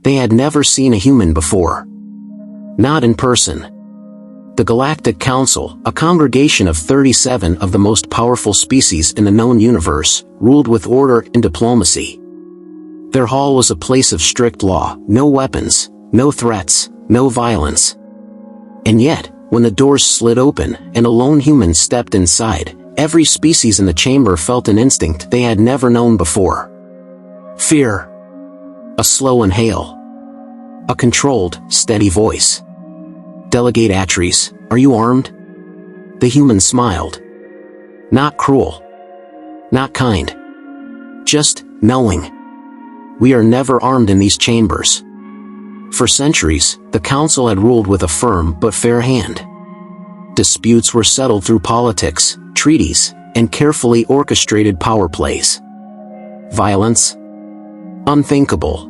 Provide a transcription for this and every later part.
They had never seen a human before. Not in person. The Galactic Council, a congregation of 37 of the most powerful species in the known universe, ruled with order and diplomacy. Their hall was a place of strict law, no weapons, no threats, no violence. And yet, when the doors slid open and a lone human stepped inside, every species in the chamber felt an instinct they had never known before. Fear. A slow inhale. A controlled, steady voice. "Delegate Atreides, are you armed?" The human smiled. Not cruel. Not kind. Just knowing. "We are never armed in these chambers." For centuries, the council had ruled with a firm but fair hand. Disputes were settled through politics, treaties, and carefully orchestrated power plays. Violence? Unthinkable.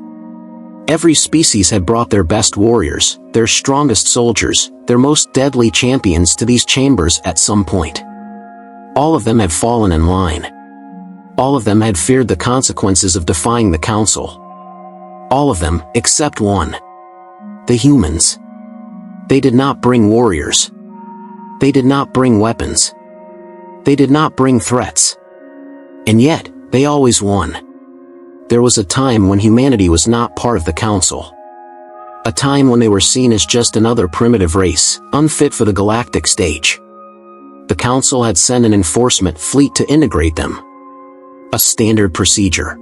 Every species had brought their best warriors, their strongest soldiers, their most deadly champions to these chambers at some point. All of them had fallen in line. All of them had feared the consequences of defying the council. All of them, except one. The humans. They did not bring warriors. They did not bring weapons. They did not bring threats. And yet, they always won. There was a time when humanity was not part of the council. A time when they were seen as just another primitive race, unfit for the galactic stage. The council had sent an enforcement fleet to integrate them. A standard procedure.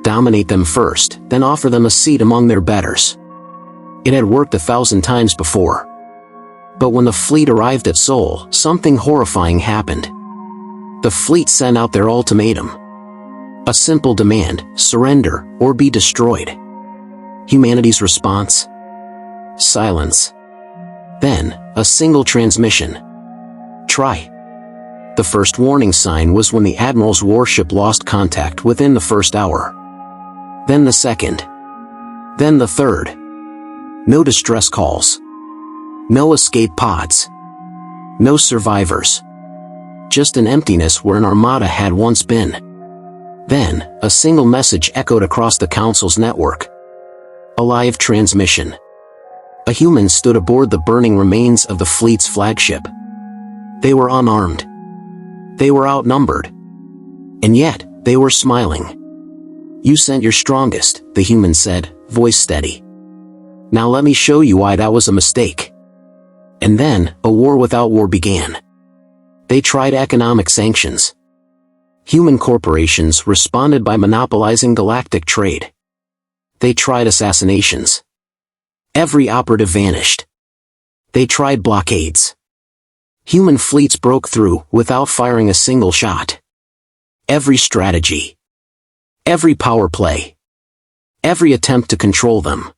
Dominate them first, then offer them a seat among their betters. It had worked 1,000 times before. But when the fleet arrived at Sol, something horrifying happened. The fleet sent out their ultimatum. A simple demand: surrender, or be destroyed. Humanity's response? Silence. Then, a single transmission. Try. The first warning sign was when the Admiral's warship lost contact within the first hour. Then the second. Then the third. No distress calls. No escape pods. No survivors. Just an emptiness where an armada had once been. Then, a single message echoed across the council's network. A live transmission. A human stood aboard the burning remains of the fleet's flagship. They were unarmed. They were outnumbered. And yet, they were smiling. "You sent your strongest," the human said, voice steady. "Now let me show you why that was a mistake." And then, a war without war began. They tried economic sanctions. Human corporations responded by monopolizing galactic trade. They tried assassinations. Every operative vanished. They tried blockades. Human fleets broke through without firing a single shot. Every strategy. Every power play. Every attempt to control them.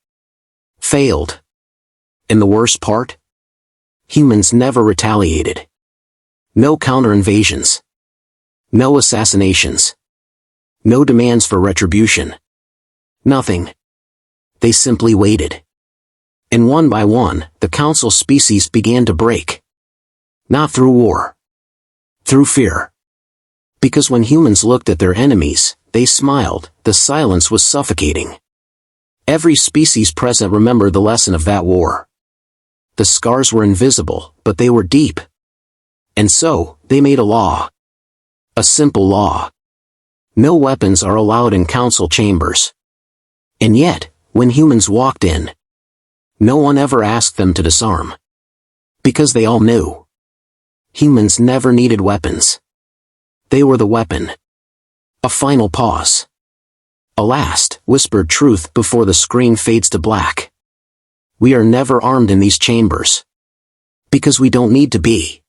Failed. And the worst part? Humans never retaliated. No counter-invasions. No assassinations. No demands for retribution. Nothing. They simply waited. And one by one, the council species began to break. Not through war. Through fear. Because when humans looked at their enemies, they smiled. The silence was suffocating. Every species present remembered the lesson of that war. The scars were invisible, but they were deep. And so, they made a law. A simple law. No weapons are allowed in council chambers. And yet, when humans walked in, no one ever asked them to disarm. Because they all knew. Humans never needed weapons. They were the weapon. A final pause. A last, whispered truth before the screen fades to black. We are never armed in these chambers. Because we don't need to be.